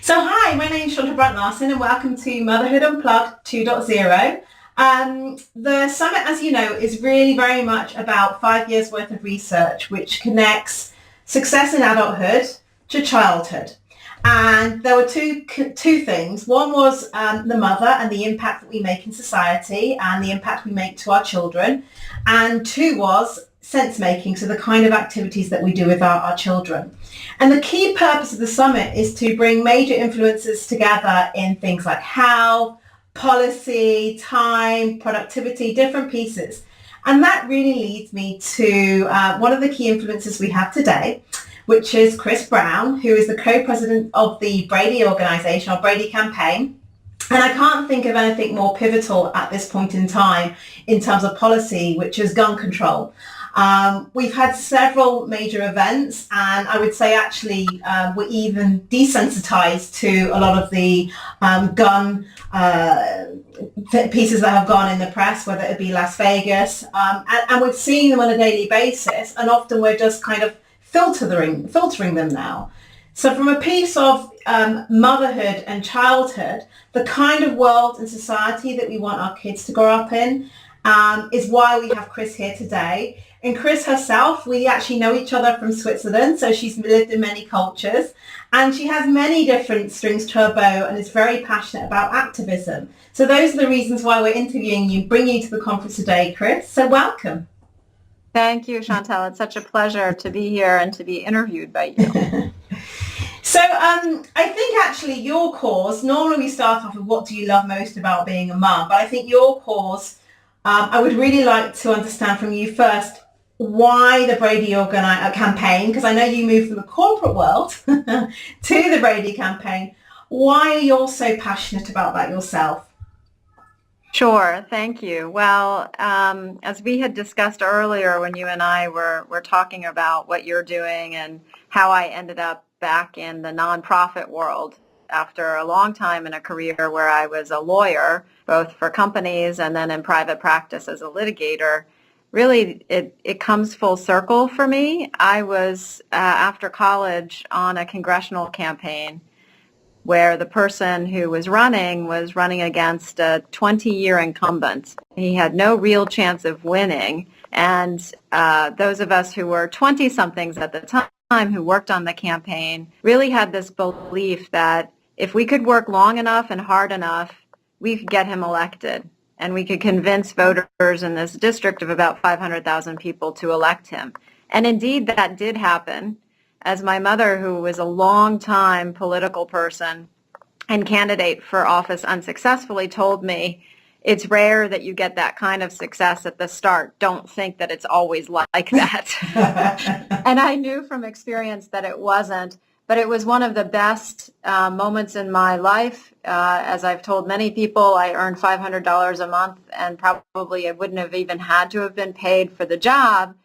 So hi, my name is Shonta Brandt-Larson and welcome to Motherhood Unplugged 2.0. The summit, as you know, is really very much about 5 years worth of research which connects success in adulthood to childhood. And there were two things. One was the mother and the impact that we make in society and the impact we make to our children. And two was sense making, so the kind of activities that we do with our children. And the key purpose of the summit is to bring major influencers together in things like health, policy, time, productivity, different pieces. And that really leads me to one of the key influencers we have today, which is Chris Brown, who is the co-president of the Brady organization, or Brady Campaign. And I can't think of anything more pivotal at this point in time in terms of policy, which is gun control. We've had several major events, and I would say actually we're even desensitized to a lot of the gun pieces that have gone in the press, whether it be Las Vegas, and we're seeing them on a daily basis, and often we're just kind of filtering them now. So from a piece of motherhood and childhood, the kind of world and society that we want our kids to grow up in is why we have Chris here today. And Chris herself, we actually know each other from Switzerland, so she's lived in many cultures, and she has many different strings to her bow and is very passionate about activism. So those are the reasons why we're interviewing you, bringing you to the conference today, Chris. So welcome. Thank you, Chantal. It's such a pleasure to be here and to be interviewed by you. So I think actually your cause, normally we start off with what do you love most about being a mum, but I think your cause, I would really like to understand from you first, why the Brady campaign, because I know you moved from the corporate world to the Brady campaign. Why are you so passionate about that yourself? Sure, thank you. Well, as we had discussed earlier when you and I were talking about what you're doing and how I ended up back in the nonprofit world after a long time in a career where I was a lawyer, both for companies and then in private practice as a litigator, really it comes full circle for me. I was, after college, on a congressional campaign where the person who was running against a 20-year incumbent. He had no real chance of winning. And those of us who were 20-somethings at the time who worked on the campaign really had this belief that if we could work long enough and hard enough, we could get him elected. And we could convince voters in this district of about 500,000 people to elect him. And indeed, that did happen, as my mother, who was a long-time political person and candidate for office unsuccessfully, told me, it's rare that you get that kind of success at the start. Don't think that it's always like that. And I knew from experience that it wasn't. But it was one of the best moments in my life. As I've told many people, I earned $500 a month, and probably I wouldn't have even had to have been paid for the job.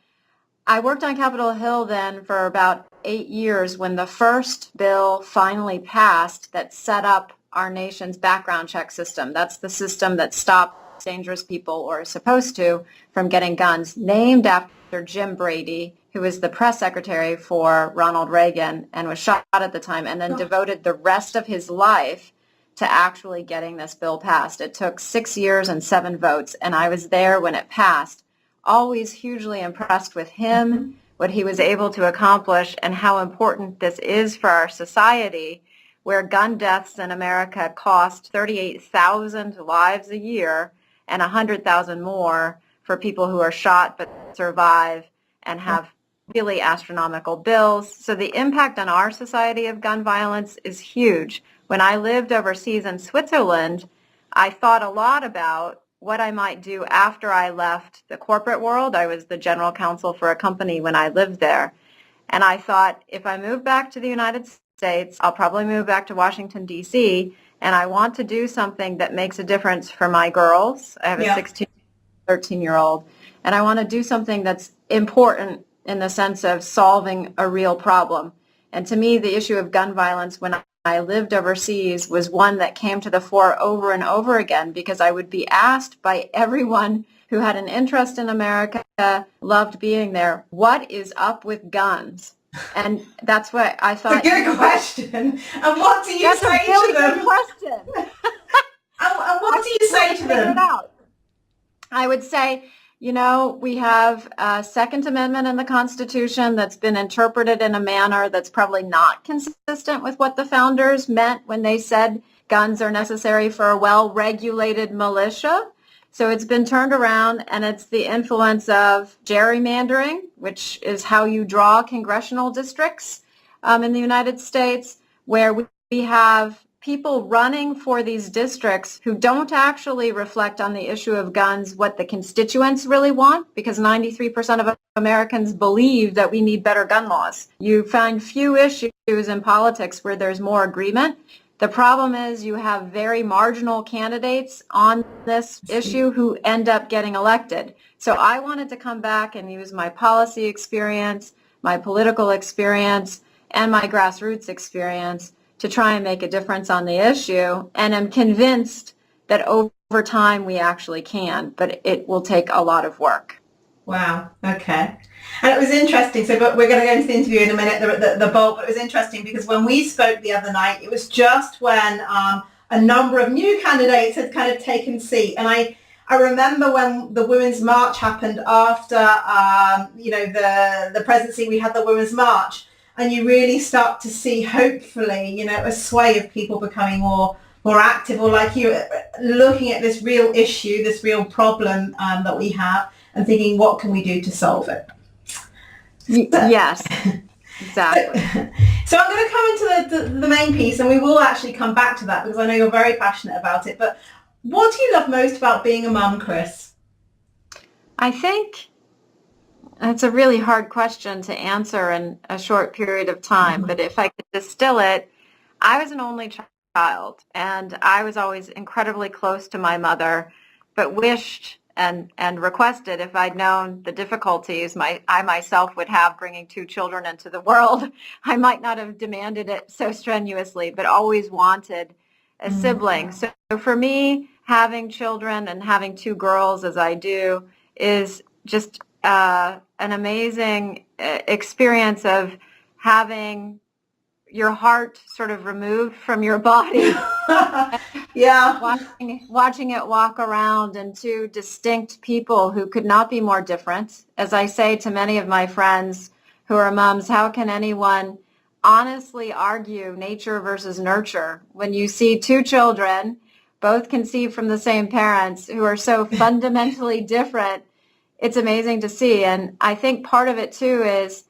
I worked on Capitol Hill then for about 8 years when the first bill finally passed that set up our nation's background check system. That's the system that stops dangerous people, or is supposed to, from getting guns, named after Jim Brady, who was the press secretary for Ronald Reagan and was shot at the time, and then devoted the rest of his life to actually getting this bill passed. It took 6 years and 7 votes, and I was there when it passed, always hugely impressed with him, what he was able to accomplish, and how important this is for our society, where gun deaths in America cost 38,000 lives a year and 100,000 more for people who are shot but survive and have really astronomical bills. So the impact on our society of gun violence is huge. When I lived overseas in Switzerland, I thought a lot about what I might do after I left the corporate world. I was the general counsel for a company when I lived there. And I thought, if I move back to the United States, I'll probably move back to Washington, D.C., and I want to do something that makes a difference for my girls. I have a 16, 13-year-old, and I want to do something that's important in the sense of solving a real problem. And to me, the issue of gun violence when I lived overseas was one that came to the fore over and over again, because I would be asked by everyone who had an interest in America, loved being there, what is up with guns? And that's what I It's a thought. good question. And what do you That's a say really to them? good question. And what do you say to Figure it them? out. I would say, we have a Second Amendment in the Constitution that's been interpreted in a manner that's probably not consistent with what the founders meant when they said guns are necessary for a well-regulated militia. So it's been turned around, and it's the influence of gerrymandering, which is how you draw congressional districts in the United States, where we have people running for these districts who don't actually reflect on the issue of guns what the constituents really want, because 93% of Americans believe that we need better gun laws. You find few issues in politics where there's more agreement. The problem is you have very marginal candidates on this issue who end up getting elected. So I wanted to come back and use my policy experience, my political experience, and my grassroots experience to try and make a difference on the issue, and I'm convinced that over time we actually can, but it will take a lot of work. Wow. Okay. And it was interesting. So we're going to go into the interview in a minute, the bulk, but it was interesting because when we spoke the other night, it was just when a number of new candidates had kind of taken seat. And I remember when the Women's March happened after, the presidency, we had the Women's March. And you really start to see, hopefully, a sway of people becoming more active, or like you, looking at this real issue, this real problem that we have, and thinking, what can we do to solve it? Yes, exactly. So I'm going to come into the main piece, and we will actually come back to that because I know you're very passionate about it. But what do you love most about being a mum, Kris? I think it's a really hard question to answer in a short period of time, but if I could distill it, I was an only child, and I was always incredibly close to my mother, but wished and requested, if I'd known the difficulties I myself would have bringing two children into the world, I might not have demanded it so strenuously, but always wanted a sibling. So for me, having children and having two girls as I do is just an amazing experience of having your heart sort of removed from your body. Yeah. Watching it walk around, and two distinct people who could not be more different. As I say to many of my friends who are moms, how can anyone honestly argue nature versus nurture when you see two children, both conceived from the same parents, who are so fundamentally different? It's amazing to see. And I think part of it too is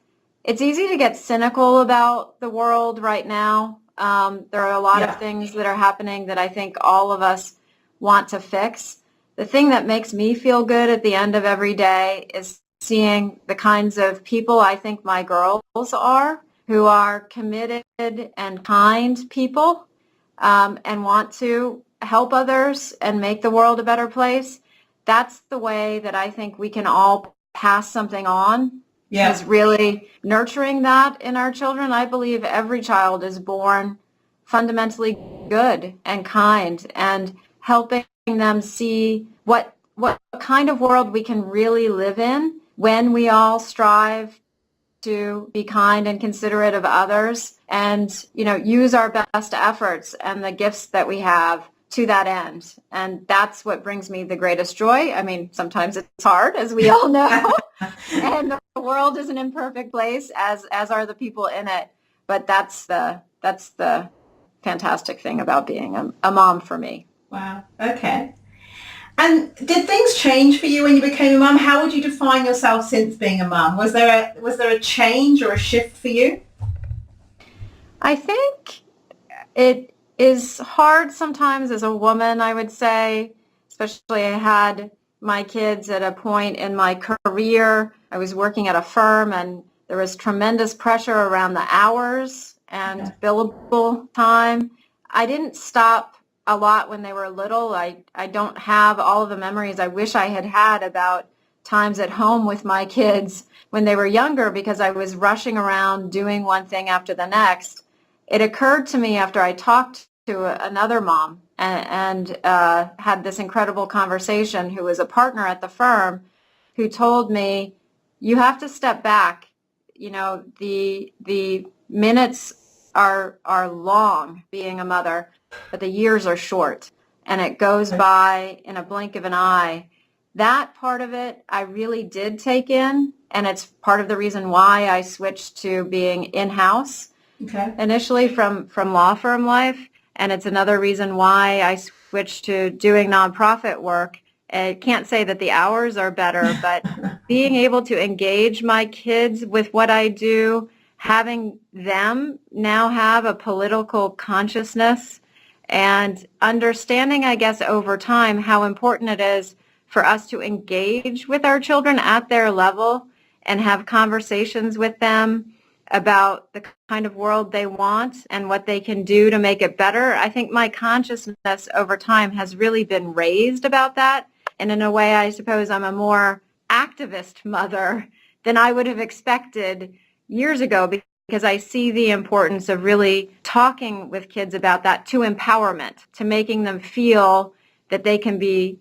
it's easy to get cynical about the world right now. There are a lot of things that are happening that I think all of us want to fix. The thing that makes me feel good at the end of every day is seeing the kinds of people I think my girls are, who are committed and kind people, and want to help others and make the world a better place. That's the way that I think we can all pass something on, is really nurturing that in our children. I believe every child is born fundamentally good and kind, and helping them see what kind of world we can really live in when we all strive to be kind and considerate of others, and use our best efforts and the gifts that we have to that end. And that's what brings me the greatest joy. I mean, sometimes it's hard, as we all know, and the world is an imperfect place, as are the people in it. But that's the fantastic thing about being a mom for me. Wow. Okay. And did things change for you when you became a mum? How would you define yourself since being a mum? Was there a change or a shift for you? I think it is hard sometimes as a woman, I would say, especially I had my kids at a point in my career. I was working at a firm, and there was tremendous pressure around the hours and billable time. I didn't stop a lot when they were little. I don't have all of the memories I wish I had had about times at home with my kids when they were younger, because I was rushing around doing one thing after the next. It occurred to me after I talked to another mom and had this incredible conversation, who was a partner at the firm, who told me, you have to step back. the minutes are long being a mother, but the years are short, and it goes by in a blink of an eye. That part of it I really did take in, and it's part of the reason why I switched to being in-house initially from law firm life, and it's another reason why I switched to doing nonprofit work. I can't say that the hours are better, but being able to engage my kids with what I do, having them now have a political consciousness, and understanding, I guess, over time how important it is for us to engage with our children at their level and have conversations with them about the kind of world they want and what they can do to make it better. I think my consciousness over time has really been raised about that. And in a way, I suppose I'm a more activist mother than I would have expected years ago, because I see the importance of really talking with kids about that, to empowerment, to making them feel that they can be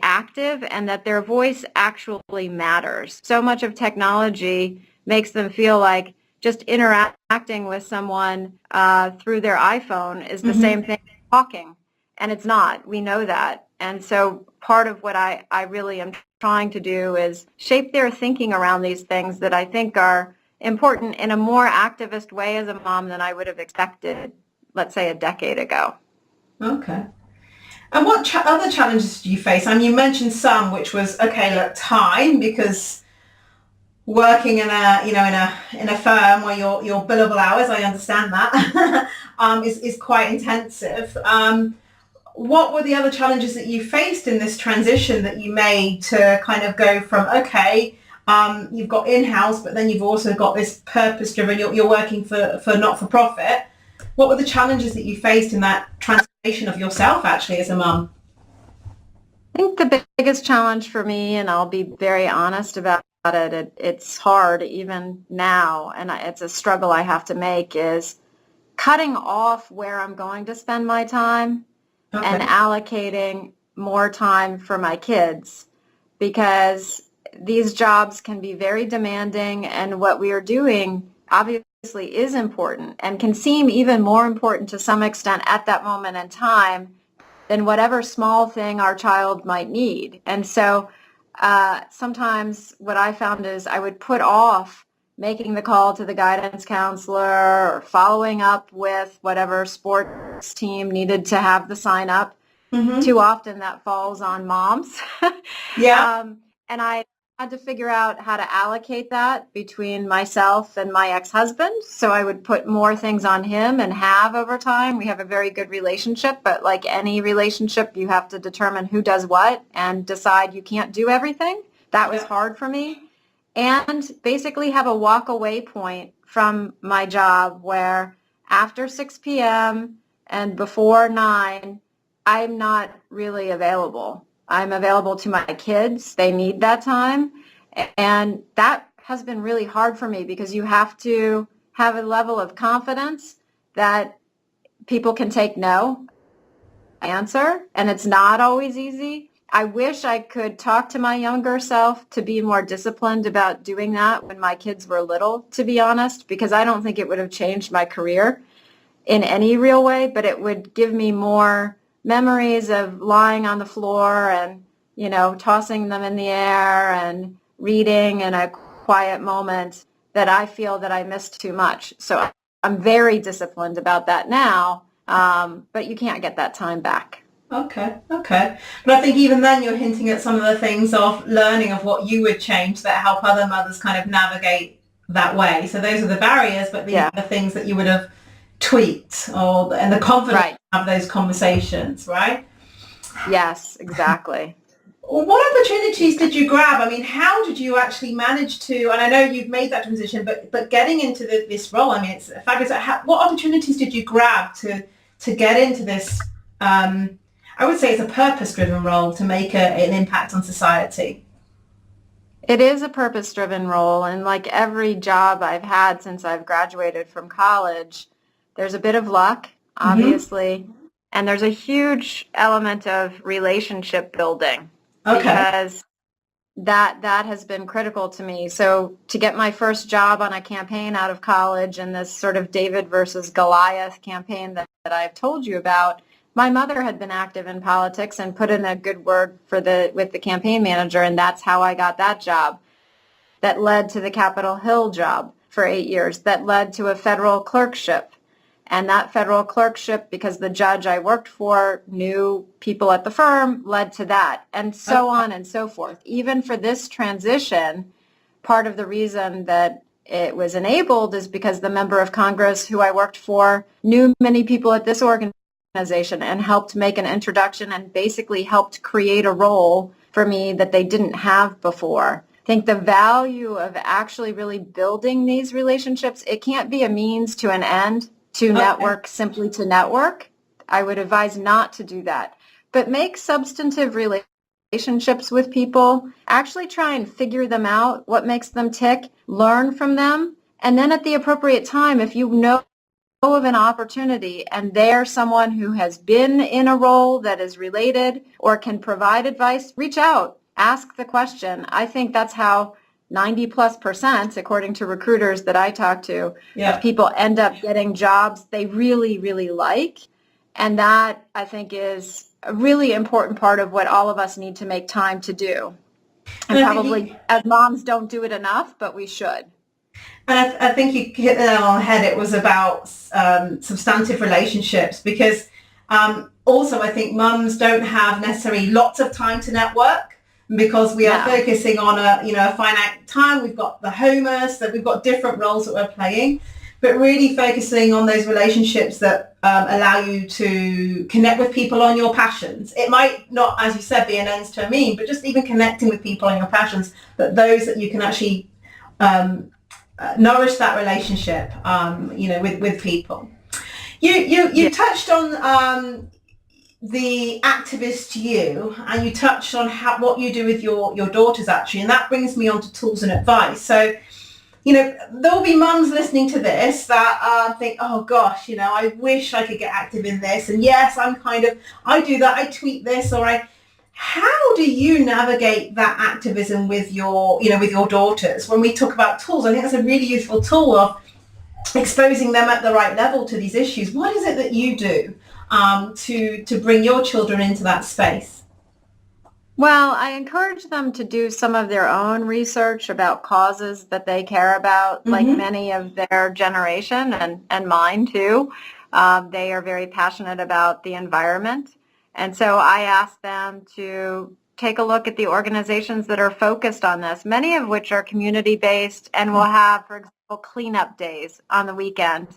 active and that their voice actually matters. So much of technology makes them feel like just interacting with someone through their iPhone is the same thing as talking, and it's not. We know that. And so part of what I really am trying to do is shape their thinking around these things that I think are important in a more activist way as a mom than I would have expected, let's say, a decade ago. Okay. And what other challenges do you face? I mean, you mentioned some, which was, time, because working in a firm where your billable hours, I understand that, is quite intensive. What were the other challenges that you faced in this transition that you made to kind of go from, you've got in-house, but then you've also got this purpose-driven, you're working for not-for-profit. What were the challenges that you faced in that transformation of yourself, actually, as a mum? I think the biggest challenge for me, and I'll be very honest about it, it's hard even now, and it's a struggle I have to make, is cutting off where I'm going to spend my time and allocating more time for my kids, because these jobs can be very demanding, and what we are doing obviously is important and can seem even more important to some extent at that moment in time than whatever small thing our child might need. And so sometimes what I found is I would put off making the call to the guidance counselor or following up with whatever sports team needed to have the sign up. Too often that falls on moms. And I had to figure out how to allocate that between myself and my ex-husband. So I would put more things on him, and have over time. We have a very good relationship, but like any relationship, you have to determine who does what and decide you can't do everything. That was hard for me. And basically have a walk away point from my job where after 6 p.m. and before 9, I'm not really available. I'm available to my kids. They need that time. And that has been really hard for me, because you have to have a level of confidence that people can take no answer, and it's not always easy. I wish I could talk to my younger self to be more disciplined about doing that when my kids were little, to be honest, because I don't think it would have changed my career in any real way, but it would give me more memories of lying on the floor and, tossing them in the air and reading in a quiet moment that I feel that I missed too much. So I'm very disciplined about that now, but you can't get that time back. Okay. But I think even then you're hinting at some of the things of learning of what you would change that help other mothers kind of navigate that way. So those are the barriers, but these are the things that you would have tweaked, and the confidence to have those conversations, right? Yes, exactly. What opportunities did you grab? I mean, how did you actually manage to, and I know you've made that transition, but getting into this role, I mean, it's fabulous. What opportunities did you grab to get into this, I would say it's a purpose-driven role to make an impact on society? It is a purpose-driven role, and like every job I've had since I've graduated from college, there's a bit of luck, obviously, and there's a huge element of relationship building. Because that has been critical to me. So to get my first job on a campaign out of college and this sort of David versus Goliath campaign that I've told you about, my mother had been active in politics and put in a good word with the campaign manager, and that's how I got that job. That led to the Capitol Hill job for 8 years. That led to a federal clerkship. And that federal clerkship, because the judge I worked for knew people at the firm, led to that, and so on and so forth. Even for this transition, part of the reason that it was enabled is because the member of Congress who I worked for knew many people at this organization and helped make an introduction and basically helped create a role for me that they didn't have before. I think the value of actually really building these relationships, it can't be a means to an end, to network simply to network. I would advise not to do that. But make substantive relationships with people. Actually try and figure them out, what makes them tick, learn from them. And then at the appropriate time, if you know of an opportunity and they're someone who has been in a role that is related or can provide advice, reach out, ask the question. I think that's how 90+%, according to recruiters that I talk to, of people end up getting jobs they really, really like. And that, I think, is a really important part of what all of us need to make time to do. And probably as moms don't do it enough, but we should. And I think you hit the nail on the head. It was about substantive relationships, because also I think mums don't have necessarily lots of time to network, because we are focusing on a finite time. We've got the homers, that we've got different roles that we're playing, but really focusing on those relationships that allow you to connect with people on your passions. It might not, as you said, be an ends to a mean, but just even connecting with people on your passions, but those that you can actually nourish that relationship, with people. You touched on the activist you, and you touched on what you do with your daughters, actually, and that brings me on to tools and advice. So, there'll be mums listening to this that think, oh gosh, I wish I could get active in this, and yes, I do that, I tweet this, how do you navigate that activism with your daughters? When we talk about tools, I think that's a really useful tool of exposing them at the right level to these issues. What is it that you do to bring your children into that space? Well, I encourage them to do some of their own research about causes that they care about, like many of their generation and mine too. They are very passionate about the environment. And so I ask them to take a look at the organizations that are focused on this, many of which are community-based and will have, for example, cleanup days on the weekend,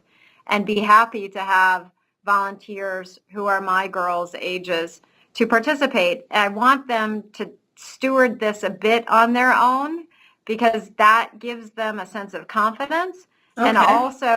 and be happy to have volunteers who are my girls' ages to participate. I want them to steward this a bit on their own, because that gives them a sense of confidence and also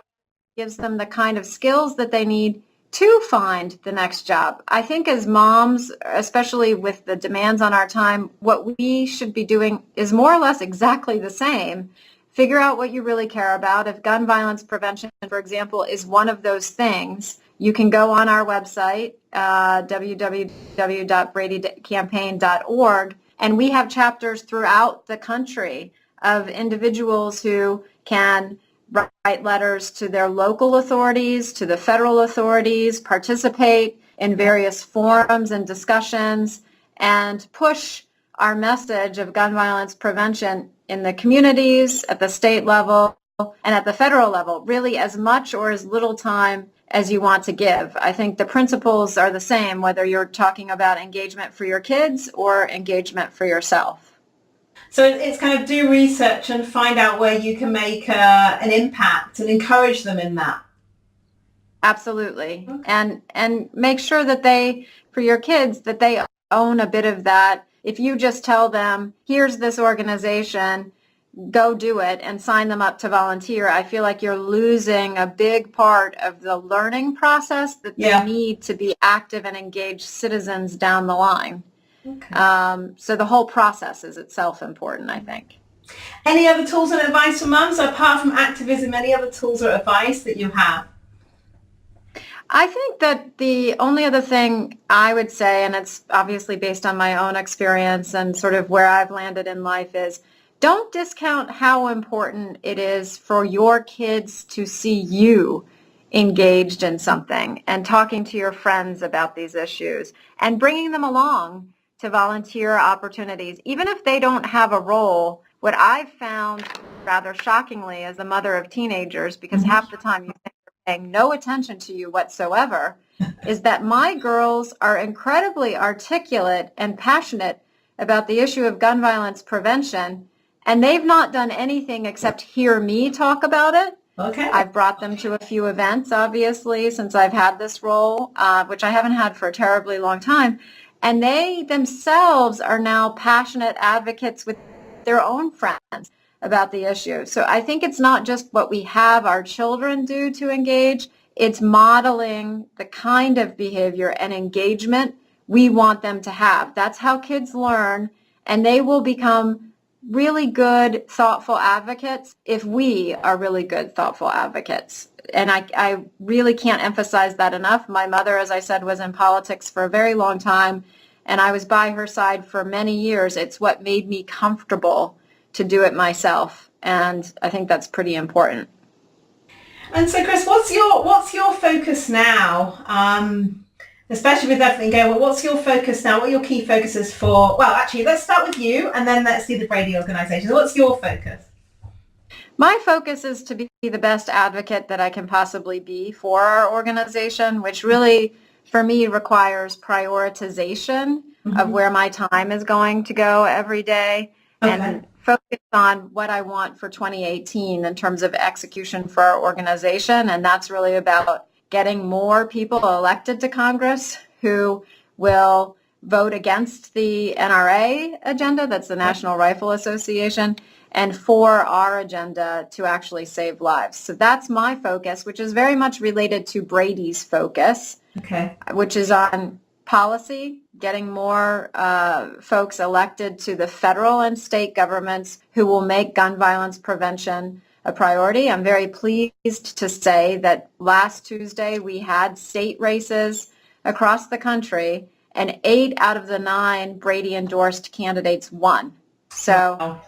gives them the kind of skills that they need to find the next job. I think as moms, especially with the demands on our time, what we should be doing is more or less exactly the same. Figure out what you really care about. If gun violence prevention, for example, is one of those things, you can go on our website, www.bradycampaign.org, and we have chapters throughout the country of individuals who can write letters to their local authorities, to the federal authorities, participate in various forums and discussions, and push our message of gun violence prevention in the communities, at the state level, and at the federal level, really as much or as little time as you want to give. I think the principles are the same, whether you're talking about engagement for your kids or engagement for yourself. So it's kind of do research and find out where you can make an impact and encourage them in that. Absolutely. Okay. And make sure that for your kids, that they own a bit of that. If you just tell them, here's this organization, go do it, and sign them up to volunteer, I feel like you're losing a big part of the learning process that they need to be active and engaged citizens down the line. Okay. So the whole process is itself important, I think. Any other tools and advice for mums? So apart from activism, any other tools or advice that you have? I think that the only other thing I would say, and it's obviously based on my own experience and sort of where I've landed in life, is don't discount how important it is for your kids to see you engaged in something and talking to your friends about these issues and bringing them along to volunteer opportunities. Even if they don't have a role, what I've found rather shockingly as a mother of teenagers, because half the time you think they're paying no attention to you whatsoever, is that my girls are incredibly articulate and passionate about the issue of gun violence prevention, and they've not done anything except hear me talk about it. Okay. I've brought them to a few events, obviously, since I've had this role, which I haven't had for a terribly long time. And they themselves are now passionate advocates with their own friends about the issue. So I think it's not just what we have our children do to engage, it's modeling the kind of behavior and engagement we want them to have. That's how kids learn, and they will become really good, thoughtful advocates if we are really good, thoughtful advocates. And I really can't emphasize that enough. My mother, as I said, was in politics for a very long time, and I was by her side for many years. It's what made me comfortable to do it myself, and I think that's pretty important. And so, Chris, what's your focus now? Especially with everything going, well, what's your focus now? What are your key focuses for? Well, actually, let's start with you, and then let's see the Brady organization. What's your focus? My focus is to be the best advocate that I can possibly be for our organization, which really, for me, requires prioritization of where my time is going to go every day, and focus on what I want for 2018 in terms of execution for our organization. And that's really about getting more people elected to Congress who will vote against the NRA agenda, that's the National Rifle Association, and for our agenda to actually save lives. So that's my focus, which is very much related to Brady's focus, which is on policy, getting more folks elected to the federal and state governments who will make gun violence prevention a priority. I'm very pleased to say that last Tuesday we had state races across the country, and 8 out of the 9 Brady-endorsed candidates won. So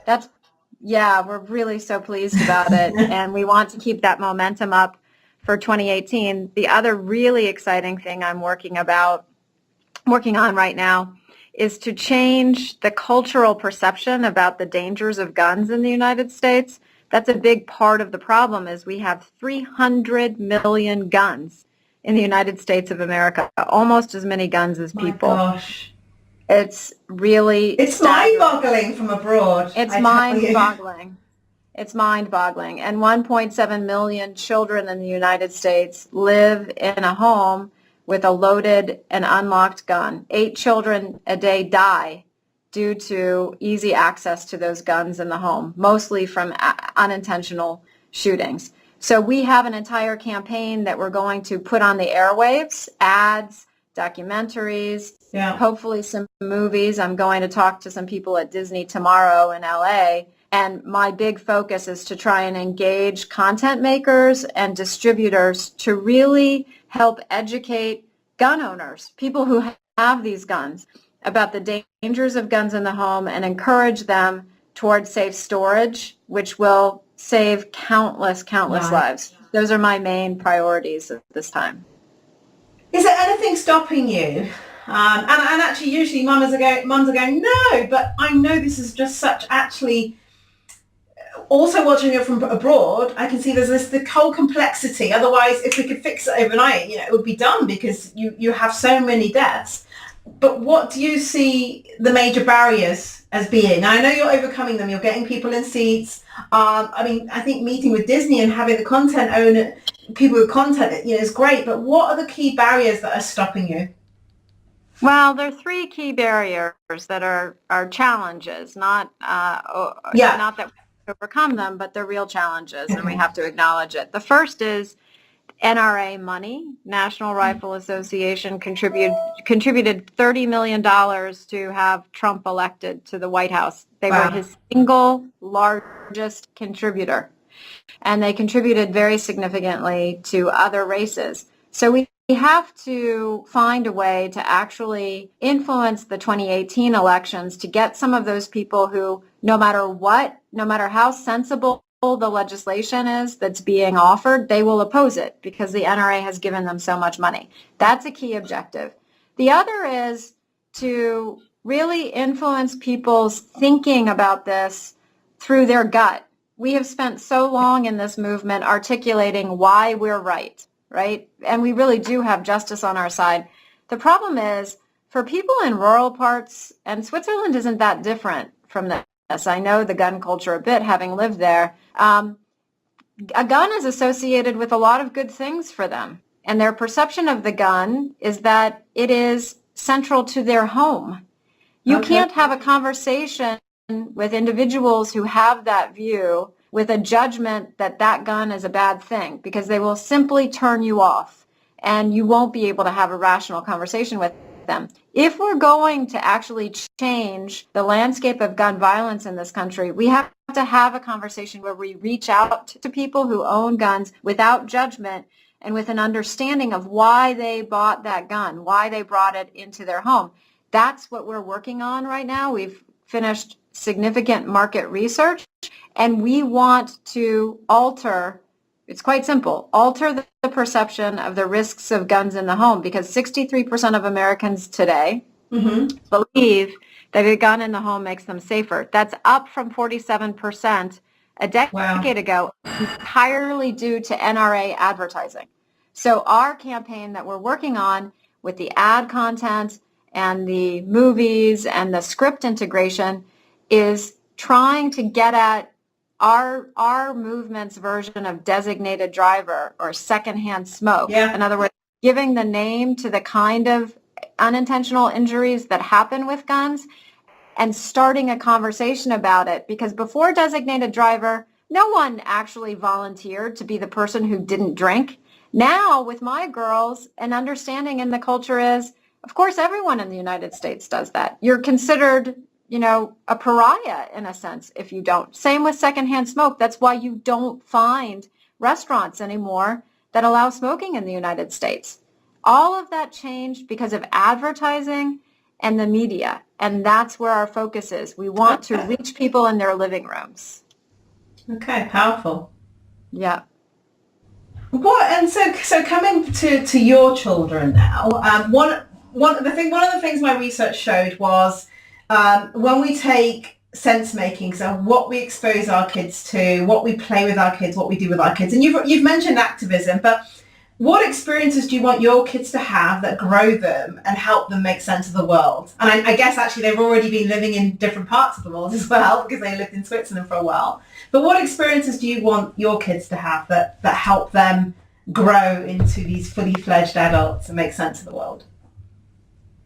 we're really so pleased about it, and we want to keep that momentum up for 2018. The other really exciting thing I'm working on right now is to change the cultural perception about the dangers of guns in the United States. That's a big part of the problem, is we have 300 million guns in the United States of America, almost as many guns as people. My gosh. It's really It's mind-boggling from abroad. It's mind-boggling. It's mind-boggling. And 1.7 million children in the United States live in a home with a loaded and unlocked gun. 8 children a day die due to easy access to those guns in the home, mostly from unintentional shootings. So we have an entire campaign that we're going to put on the airwaves, ads, documentaries, hopefully some movies. I'm going to talk to some people at Disney tomorrow in LA, and my big focus is to try and engage content makers and distributors to really help educate gun owners, people who have these guns, about the dangers of guns in the home and encourage them towards safe storage, which will save countless lives. Those are my main priorities at this time. Is there anything stopping you? And actually, usually mums are going, no, but I know this is just such, actually, also watching it from abroad, I can see there's the whole complexity. Otherwise, if we could fix it overnight, it would be done, because you have so many deaths. But what do you see the major barriers as being? Now, I know you're overcoming them. You're getting people in seats. I think meeting with Disney and having the content owner, people with content, is great. But what are the key barriers that are stopping you? Well, there are 3 key barriers that are challenges, not that we overcome them, but they're real challenges, and we have to acknowledge it. The first is NRA money. National Rifle Association contributed $30 million to have Trump elected to the White House. They were his single largest contributor, and they contributed very significantly to other races. So we have to find a way to actually influence the 2018 elections to get some of those people who, no matter what, no matter how sensible the legislation is that's being offered, they will oppose it because the NRA has given them so much money. That's a key objective. The other is to really influence people's thinking about this through their gut. We have spent so long in this movement articulating why we're right? And we really do have justice on our side. The problem is, for people in rural parts, and Switzerland isn't that different from this. I know the gun culture a bit, having lived there. A gun is associated with a lot of good things for them. And their perception of the gun is that it is central to their home. You can't have a conversation with individuals who have that view with a judgment that that gun is a bad thing, because they will simply turn you off and you won't be able to have a rational conversation with them. If we're going to actually change the landscape of gun violence in this country, we have to have a conversation where we reach out to people who own guns without judgment and with an understanding of why they bought that gun, why they brought it into their home. That's what we're working on right now. We've finished significant market research, and we want to alter, it's quite simple, alter the perception of the risks of guns in the home, because 63% of Americans today believe that a gun in the home makes them safer. That's up from 47% a decade ago, entirely due to NRA advertising. So our campaign that we're working on with the ad content and the movies and the script integration is trying to get at our movement's version of designated driver or secondhand smoke. In other words, giving the name to the kind of unintentional injuries that happen with guns and starting a conversation about it. Because before designated driver, no one actually volunteered to be the person who didn't drink. Now, with my girls, an understanding in the culture is, of course, everyone in the United States does that. You're considered, a pariah in a sense if you don't. Same with secondhand smoke. That's why you don't find restaurants anymore that allow smoking in the United States. All of that changed because of advertising and the media, and that's where our focus is. We want to reach people in their living rooms. Okay, powerful. Yeah. And so coming to your children now, one of the things my research showed was when we take sense making, so what we expose our kids to, what we play with our kids, what we do with our kids, and you've mentioned activism, but what experiences do you want your kids to have that grow them and help them make sense of the world? And I guess actually they've already been living in different parts of the world as well, because they lived in Switzerland for a while. But what experiences do you want your kids to have that help them grow into these fully fledged adults and make sense of the world?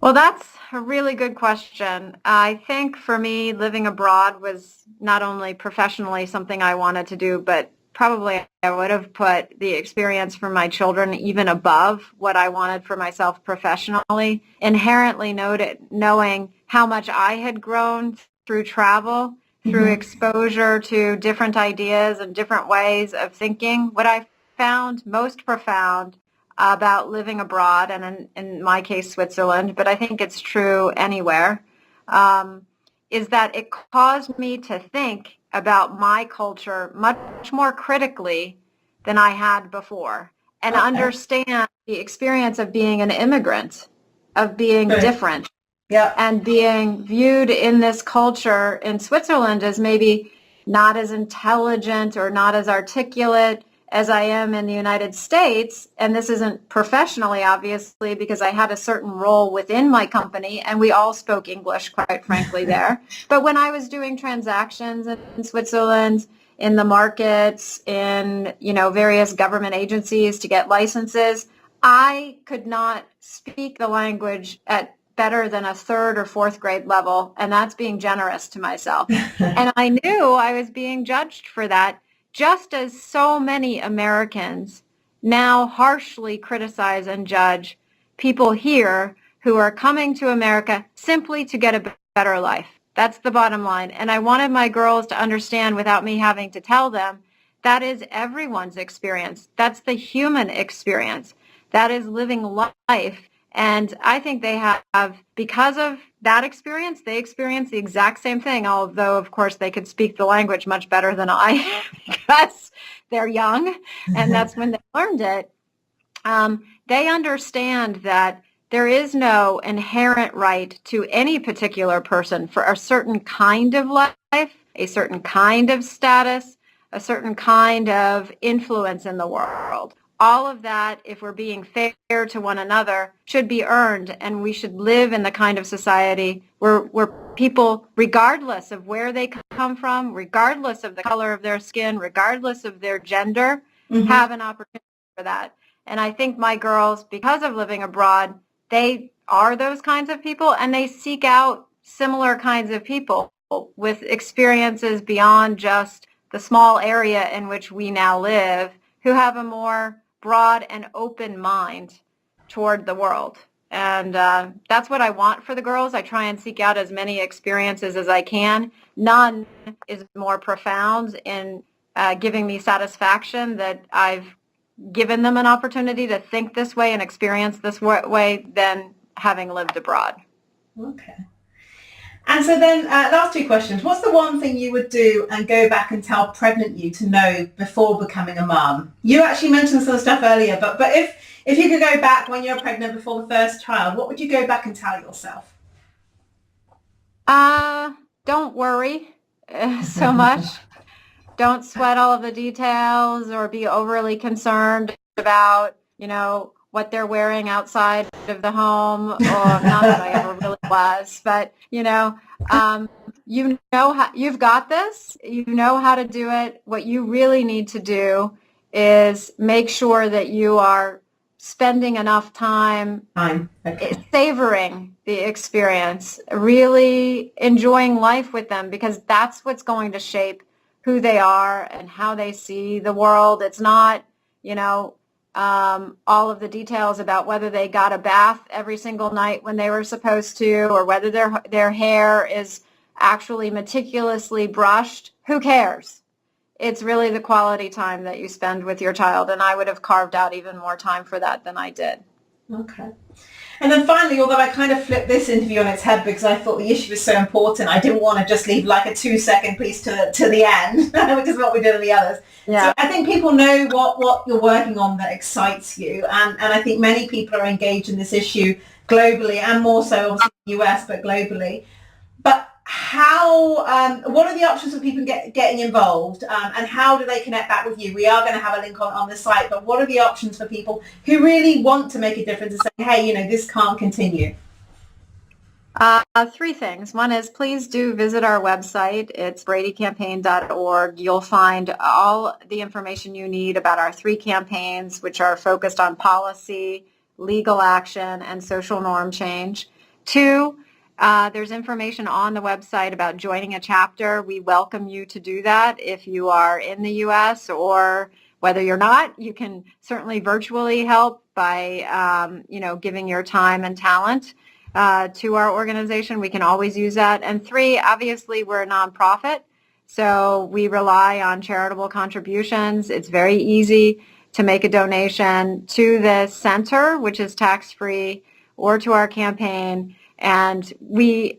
Well, that's a really good question. I think for me, living abroad was not only professionally something I wanted to do, but probably I would have put the experience for my children even above what I wanted for myself professionally. Inherently knowing how much I had grown through travel, through exposure to different ideas and different ways of thinking. What I found most profound about living abroad, and in my case, Switzerland, but I think it's true anywhere, is that it caused me to think about my culture much more critically than I had before, and understand the experience of being an immigrant, of being different, and being viewed in this culture in Switzerland as maybe not as intelligent or not as articulate as I am in the United States. And this isn't professionally, obviously, because I had a certain role within my company and we all spoke English, quite frankly, there. But when I was doing transactions in Switzerland, in the markets, in, various government agencies to get licenses, I could not speak the language at better than a third or fourth grade level. And that's being generous to myself. And I knew I was being judged for that, just as so many Americans now harshly criticize and judge people here who are coming to America simply to get a better life. That's the bottom line. And I wanted my girls to understand, without me having to tell them, that is everyone's experience. That's the human experience. that is living life. And I think they have, because of that experience, they experience the exact same thing, although, of course, they could speak the language much better than I because they're young, and that's when they learned it. They understand that there is no inherent right to any particular person for a certain kind of life, a certain kind of status, a certain kind of influence in the world. All of that, if we're being fair to one another, should be earned, and we should live in the kind of society where people, regardless of where they come from, regardless of the color of their skin, regardless of their gender, have an opportunity for that. And I think my girls, because of living abroad, they are those kinds of people, and they seek out similar kinds of people with experiences beyond just the small area in which we now live, who have a more broad and open mind toward the world. And that's what I want for the girls. I try and seek out as many experiences as I can. None is more profound in giving me satisfaction that I've given them an opportunity to think this way and experience this way than having lived abroad. Okay. And so then, last two questions. What's the one thing you would do and go back and tell pregnant you to know before becoming a mum? You actually mentioned some stuff earlier, but if you could go back when you're pregnant before the first child, what would you go back and tell yourself? Don't worry so much. Don't sweat all of the details or be overly concerned about, what they're wearing outside of the home, or not that I ever really was, but, you've got this, you know how to do it. What you really need to do is make sure that you are spending enough time savoring the experience, really enjoying life with them, because that's what's going to shape who they are and how they see the world. It's not, all of the details about whether they got a bath every single night when they were supposed to, or whether their hair is actually meticulously brushed. Who cares? It's really the quality time that you spend with your child, and I would have carved out even more time for that than I did. Okay. And then finally, although I kind of flipped this interview on its head because I thought the issue was so important, I didn't want to just leave like a 2-second piece to the end, which is what we did in the others. Yeah. So I think people know what you're working on that excites you. And I think many people are engaged in this issue globally, and more so obviously in the US, but globally. But what are the options for people getting involved, and how do they connect back with you? We are going to have a link on the site, but what are the options for people who really want to make a difference and say, hey, this can't continue? 3 things. One is, please do visit our website. It's bradycampaign.org. You'll find all the information you need about our 3 campaigns, which are focused on policy, legal action, and social norm change. 2, there's information on the website about joining a chapter. We welcome you to do that if you are in the U.S., or whether you're not, you can certainly virtually help by, giving your time and talent to our organization. We can always use that. And 3, obviously, we're a nonprofit, so we rely on charitable contributions. It's very easy to make a donation to the center, which is tax-free, or to our campaign. And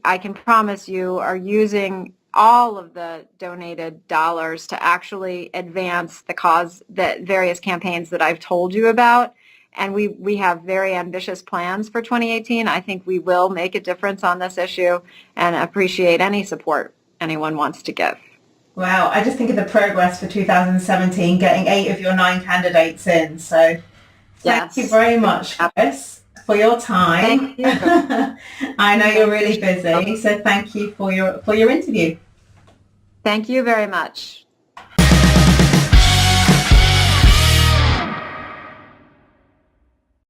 I can promise you, are using all of the donated dollars to actually advance the cause, the various campaigns that I've told you about. And we have very ambitious plans for 2018. I think we will make a difference on this issue, and appreciate any support anyone wants to give. Wow, I just think of the progress for 2017, getting 8 of your 9 candidates in. So thank you very much, Kris, for your time. Thank you. I know you're really busy, so thank you for your interview. Thank you very much.